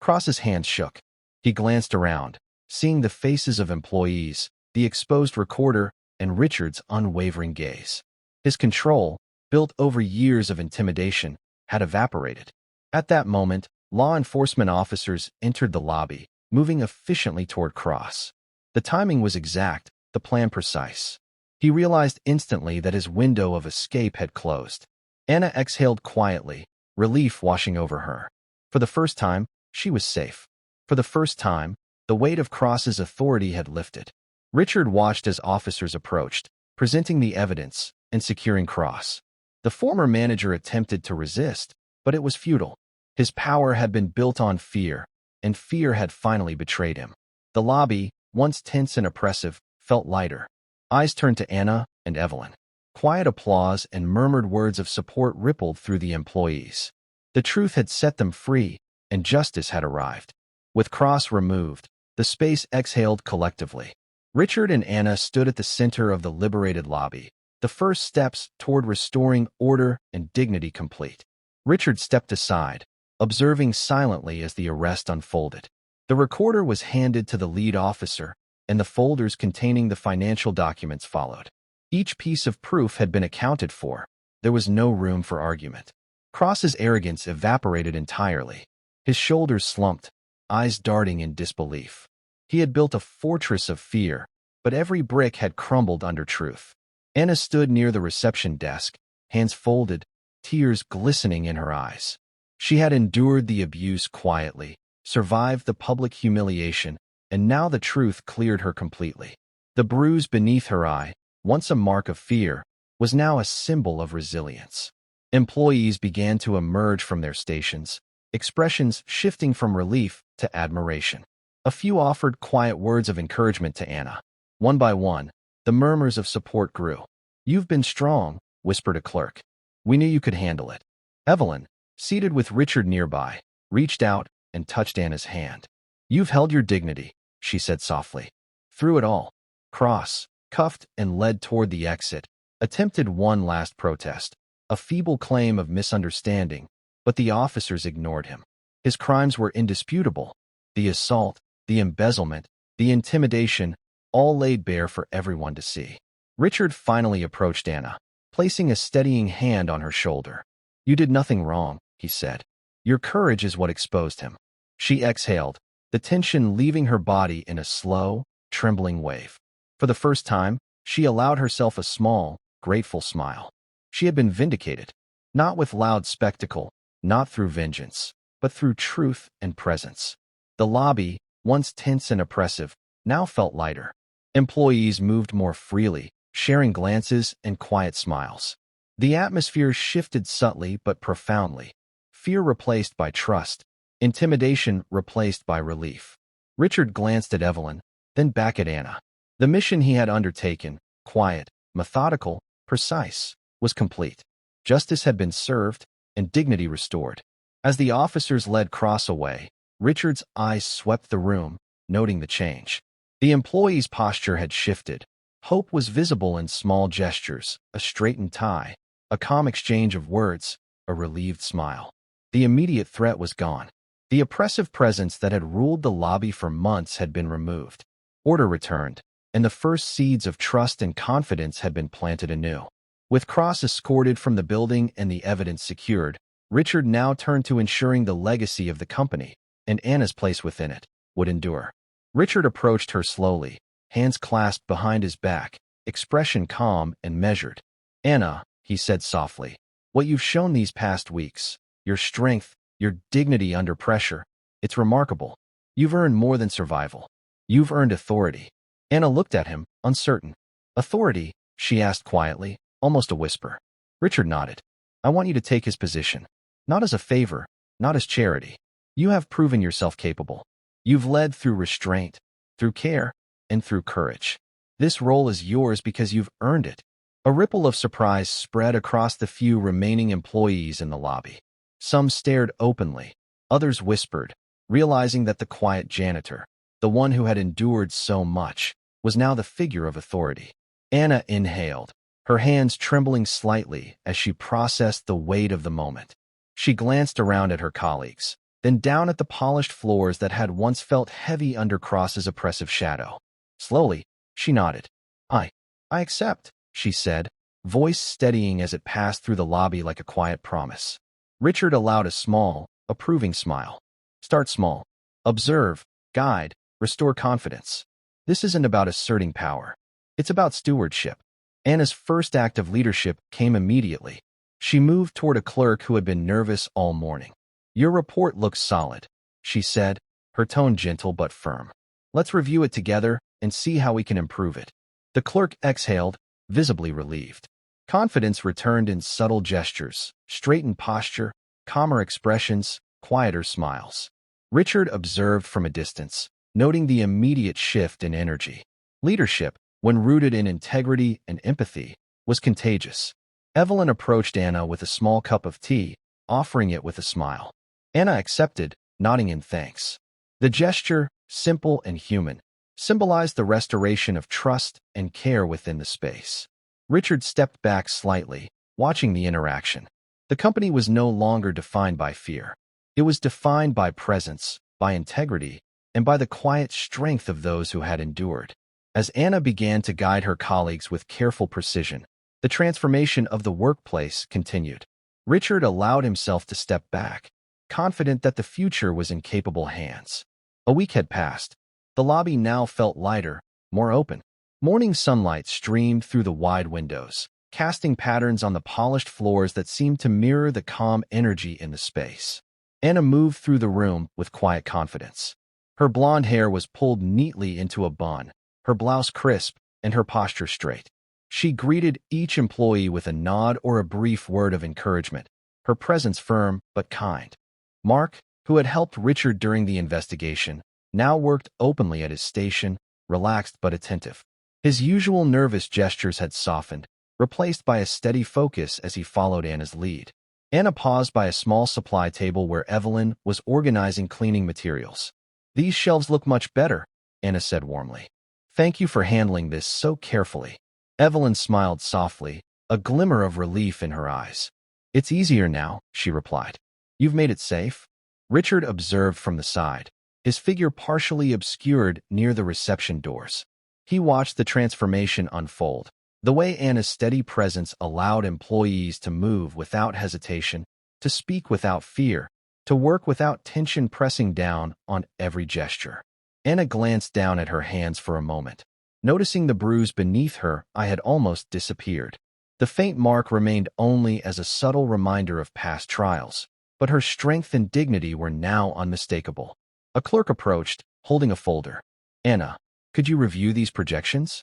Cross's hands shook. He glanced around, seeing the faces of employees, the exposed recorder, and Richard's unwavering gaze. His control, built over years of intimidation, had evaporated. At that moment, law enforcement officers entered the lobby, moving efficiently toward Cross. The timing was exact, the plan precise. He realized instantly that his window of escape had closed. Anna exhaled quietly, relief washing over her. For the first time, she was safe. For the first time, the weight of Cross's authority had lifted. Richard watched as officers approached, presenting the evidence and securing Cross. The former manager attempted to resist, but it was futile. His power had been built on fear, and fear had finally betrayed him. The lobby, once tense and oppressive, felt lighter. Eyes turned to Anna and Evelyn. Quiet applause and murmured words of support rippled through the employees. The truth had set them free, and justice had arrived. With Cross removed, the space exhaled collectively. Richard and Anna stood at the center of the liberated lobby, the first steps toward restoring order and dignity complete. Richard stepped aside, observing silently as the arrest unfolded. The recorder was handed to the lead officer, and the folders containing the financial documents followed. Each piece of proof had been accounted for. There was no room for argument. Cross's arrogance evaporated entirely. His shoulders slumped, eyes darting in disbelief. He had built a fortress of fear, but every brick had crumbled under truth. Anna stood near the reception desk, hands folded, tears glistening in her eyes. She had endured the abuse quietly, survived the public humiliation, and now the truth cleared her completely. The bruise beneath her eye, once a mark of fear, was now a symbol of resilience. Employees began to emerge from their stations, expressions shifting from relief to admiration. A few offered quiet words of encouragement to Anna. One by one, the murmurs of support grew. "You've been strong," whispered a clerk. "We knew you could handle it." Evelyn, seated with Richard nearby, reached out and touched Anna's hand. "You've held your dignity," she said softly. Through it all, Cross, cuffed and led toward the exit, attempted one last protest, a feeble claim of misunderstanding, but the officers ignored him. His crimes were indisputable. The assault, the embezzlement, the intimidation, all laid bare for everyone to see. Richard finally approached Anna, placing a steadying hand on her shoulder. "You did nothing wrong," he said. "Your courage is what exposed him." She exhaled, the tension leaving her body in a slow, trembling wave. For the first time, she allowed herself a small, grateful smile. She had been vindicated, not with loud spectacle, not through vengeance, but through truth and presence. The lobby, once tense and oppressive, now felt lighter. Employees moved more freely, sharing glances and quiet smiles. The atmosphere shifted subtly but profoundly. Fear replaced by trust, intimidation replaced by relief. Richard glanced at Evelyn, then back at Anna. The mission he had undertaken, quiet, methodical, precise, was complete. Justice had been served, and dignity restored. As the officers led Cross away, Richard's eyes swept the room, noting the change. The employee's posture had shifted. Hope was visible in small gestures, a straightened tie, a calm exchange of words, a relieved smile. The immediate threat was gone. The oppressive presence that had ruled the lobby for months had been removed. Order returned, and the first seeds of trust and confidence had been planted anew. With Cross escorted from the building and the evidence secured, Richard now turned to ensuring the legacy of the company, and Anna's place within it, would endure. Richard approached her slowly, hands clasped behind his back, expression calm and measured. "Anna," he said softly, "what you've shown these past weeks, your strength, your dignity under pressure, it's remarkable. You've earned more than survival. You've earned authority." Anna looked at him, uncertain. "Authority?" she asked quietly, almost a whisper. Richard nodded. "I want you to take his position. Not as a favor, not as charity. You have proven yourself capable. You've led through restraint, through care, and through courage. This role is yours because you've earned it." A ripple of surprise spread across the few remaining employees in the lobby. Some stared openly, others whispered, realizing that the quiet janitor, the one who had endured so much, was now the figure of authority. Anna inhaled, her hands trembling slightly as she processed the weight of the moment. She glanced around at her colleagues. then down at the polished floors that had once felt heavy under Cross's oppressive shadow. Slowly, she nodded. I accept, she said, voice steadying as it passed through the lobby like a quiet promise. Richard allowed a small, approving smile. Start small. Observe, guide, restore confidence. This isn't about asserting power. It's about stewardship. Anna's first act of leadership came immediately. She moved toward a clerk who had been nervous all morning. Your report looks solid, she said, her tone gentle but firm. Let's review it together and see how we can improve it. The clerk exhaled, visibly relieved. Confidence returned in subtle gestures, straightened posture, calmer expressions, quieter smiles. Richard observed from a distance, noting the immediate shift in energy. Leadership, when rooted in integrity and empathy, was contagious. Evelyn approached Anna with a small cup of tea, offering it with a smile. Anna accepted, nodding in thanks. The gesture, simple and human, symbolized the restoration of trust and care within the space. Richard stepped back slightly, watching the interaction. The company was no longer defined by fear. It was defined by presence, by integrity, and by the quiet strength of those who had endured. As Anna began to guide her colleagues with careful precision, the transformation of the workplace continued. Richard allowed himself to step back, confident that the future was in capable hands. A week had passed. The lobby now felt lighter, more open. Morning sunlight streamed through the wide windows, casting patterns on the polished floors that seemed to mirror the calm energy in the space. Anna moved through the room with quiet confidence. Her blonde hair was pulled neatly into a bun, her blouse crisp, and her posture straight. She greeted each employee with a nod or a brief word of encouragement, her presence firm but kind. Mark, who had helped Richard during the investigation, now worked openly at his station, relaxed but attentive. His usual nervous gestures had softened, replaced by a steady focus as he followed Anna's lead. Anna paused by a small supply table where Evelyn was organizing cleaning materials. These shelves look much better, Anna said warmly. Thank you for handling this so carefully. Evelyn smiled softly, a glimmer of relief in her eyes. It's easier now, she replied. You've made it safe? Richard observed from the side, his figure partially obscured near the reception doors. He watched the transformation unfold, the way Anna's steady presence allowed employees to move without hesitation, to speak without fear, to work without tension pressing down on every gesture. Anna glanced down at her hands for a moment. Noticing the bruise beneath her, I had almost disappeared. The faint mark remained only as a subtle reminder of past trials, but her strength and dignity were now unmistakable. A clerk approached, holding a folder. Anna, could you review these projections?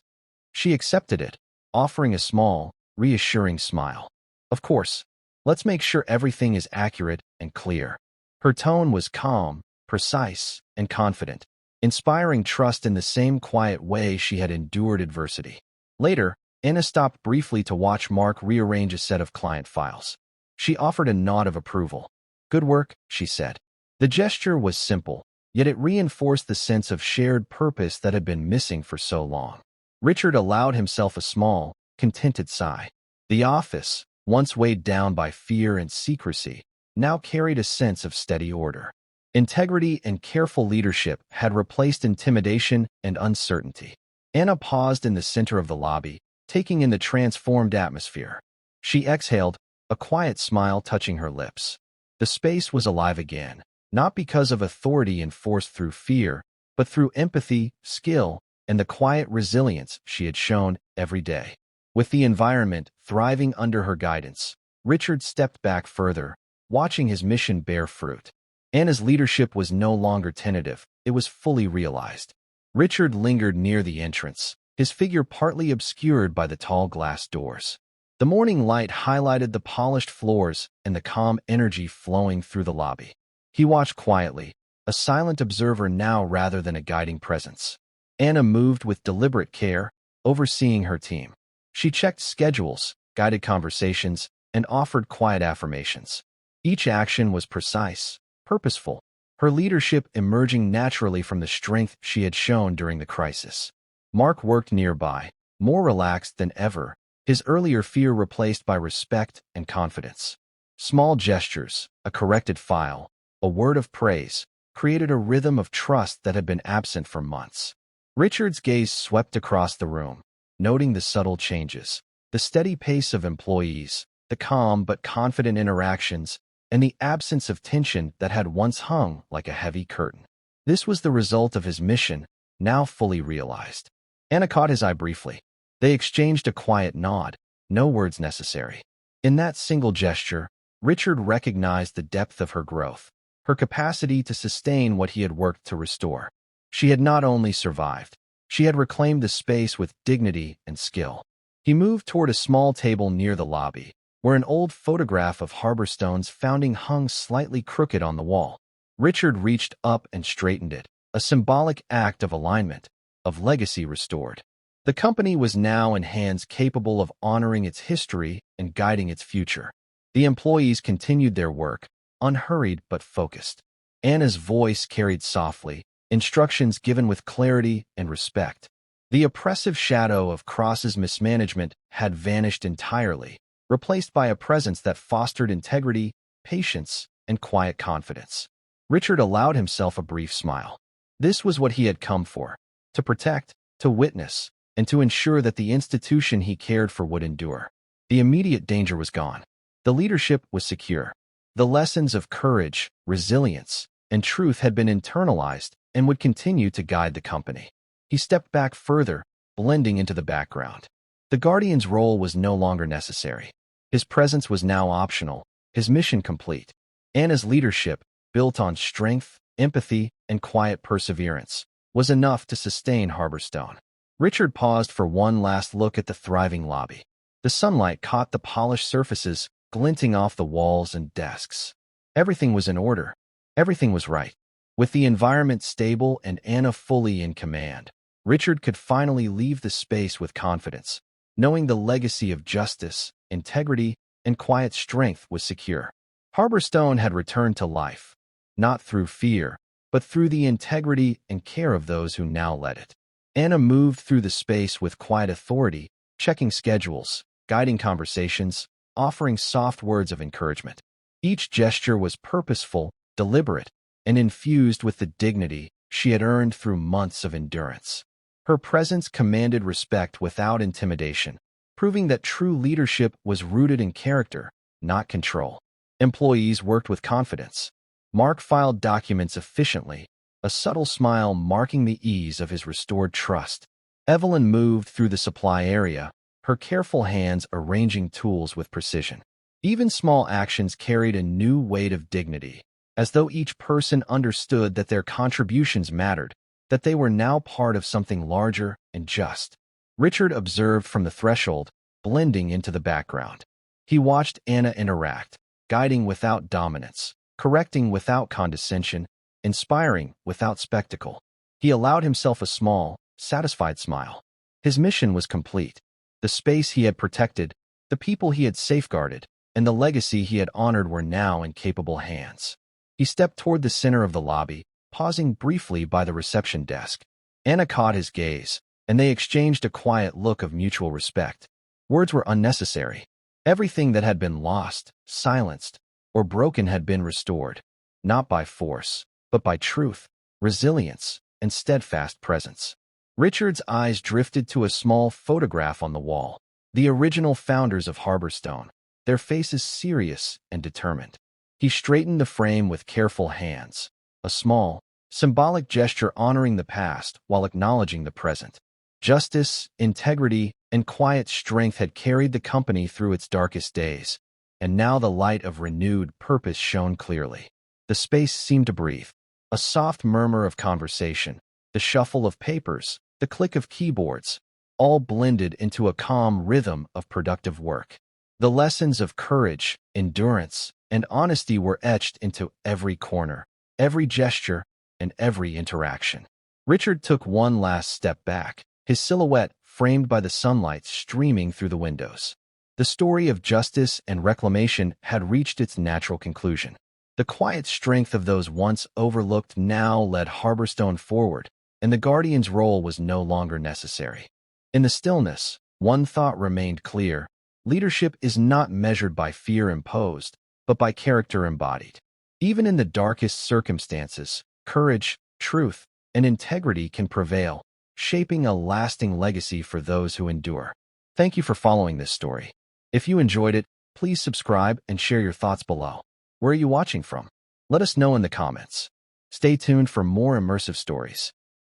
She accepted it, offering a small, reassuring smile. Of course. Let's make sure everything is accurate and clear. Her tone was calm, precise, and confident, inspiring trust in the same quiet way she had endured adversity. Later, Anna stopped briefly to watch Mark rearrange a set of client files. She offered a nod of approval. Good work, she said. The gesture was simple, yet it reinforced the sense of shared purpose that had been missing for so long. Richard allowed himself a small, contented sigh. The office, once weighed down by fear and secrecy, now carried a sense of steady order. Integrity and careful leadership had replaced intimidation and uncertainty. Anna paused in the center of the lobby, taking in the transformed atmosphere. She exhaled, a quiet smile touching her lips. The space was alive again, not because of authority enforced through fear, but through empathy, skill, and the quiet resilience she had shown every day. With the environment thriving under her guidance, Richard stepped back further, watching his mission bear fruit. Anna's leadership was no longer tentative, it was fully realized. Richard lingered near the entrance, his figure partly obscured by the tall glass doors. The morning light highlighted the polished floors and the calm energy flowing through the lobby. He watched quietly, a silent observer now rather than a guiding presence. Anna moved with deliberate care, overseeing her team. She checked schedules, guided conversations, and offered quiet affirmations. Each action was precise, purposeful, her leadership emerging naturally from the strength she had shown during the crisis. Mark worked nearby, more relaxed than ever, his earlier fear replaced by respect and confidence. Small gestures, a corrected file, a word of praise, created a rhythm of trust that had been absent for months. Richard's gaze swept across the room, noting the subtle changes, the steady pace of employees, the calm but confident interactions, and the absence of tension that had once hung like a heavy curtain. This was the result of his mission, now fully realized. Anna caught his eye briefly. They exchanged a quiet nod, no words necessary. In that single gesture, Richard recognized the depth of her growth, her capacity to sustain what he had worked to restore. She had not only survived, she had reclaimed the space with dignity and skill. He moved toward a small table near the lobby, where an old photograph of Harborstone's founding hung slightly crooked on the wall. Richard reached up and straightened it, a symbolic act of alignment, of legacy restored. The company was now in hands capable of honoring its history and guiding its future. The employees continued their work, unhurried but focused. Anna's voice carried softly, instructions given with clarity and respect. The oppressive shadow of Cross's mismanagement had vanished entirely, replaced by a presence that fostered integrity, patience, and quiet confidence. Richard allowed himself a brief smile. This was what he had come for, to protect, to witness, and to ensure that the institution he cared for would endure. The immediate danger was gone. The leadership was secure. The lessons of courage, resilience, and truth had been internalized and would continue to guide the company. He stepped back further, blending into the background. The Guardian's role was no longer necessary. His presence was now optional, his mission complete. Anna's leadership, built on strength, empathy, and quiet perseverance, was enough to sustain Harborstone. Richard paused for one last look at the thriving lobby. The sunlight caught the polished surfaces, glinting off the walls and desks. Everything was in order. Everything was right. With the environment stable and Anna fully in command, Richard could finally leave the space with confidence, knowing the legacy of justice, integrity, and quiet strength was secure. Harborstone had returned to life, not through fear, but through the integrity and care of those who now led it. Anna moved through the space with quiet authority, checking schedules, guiding conversations, offering soft words of encouragement. Each gesture was purposeful, deliberate, and infused with the dignity she had earned through months of endurance. Her presence commanded respect without intimidation, proving that true leadership was rooted in character, not control. Employees worked with confidence. Mark filed documents efficiently, a subtle smile marking the ease of his restored trust. Evelyn moved through the supply area, her careful hands arranging tools with precision. Even small actions carried a new weight of dignity, as though each person understood that their contributions mattered, that they were now part of something larger and just. Richard observed from the threshold, blending into the background. He watched Anna interact, guiding without dominance, correcting without condescension, inspiring without spectacle. He allowed himself a small, satisfied smile. His mission was complete. The space he had protected, the people he had safeguarded, and the legacy he had honored were now in capable hands. He stepped toward the center of the lobby, pausing briefly by the reception desk. Anna caught his gaze, and they exchanged a quiet look of mutual respect. Words were unnecessary. Everything that had been lost, silenced, or broken had been restored, not by force, but by truth, resilience, and steadfast presence. Richard's eyes drifted to a small photograph on the wall, the original founders of Harborstone, their faces serious and determined. He straightened the frame with careful hands, a small, symbolic gesture honoring the past while acknowledging the present. Justice, integrity, and quiet strength had carried the company through its darkest days, and now the light of renewed purpose shone clearly. The space seemed to breathe, a soft murmur of conversation, the shuffle of papers, the click of keyboards, all blended into a calm rhythm of productive work. The lessons of courage, endurance, and honesty were etched into every corner, every gesture, and every interaction. Richard took one last step back, his silhouette framed by the sunlight streaming through the windows. The story of justice and reclamation had reached its natural conclusion. The quiet strength of those once overlooked now led Harborstone forward, and the Guardian's role was no longer necessary. In the stillness, one thought remained clear: leadership is not measured by fear imposed, but by character embodied. Even in the darkest circumstances, courage, truth, and integrity can prevail, shaping a lasting legacy for those who endure. Thank you for following this story. If you enjoyed it, please subscribe and share your thoughts below. Where are you watching from? Let us know in the comments. Stay tuned for more immersive stories.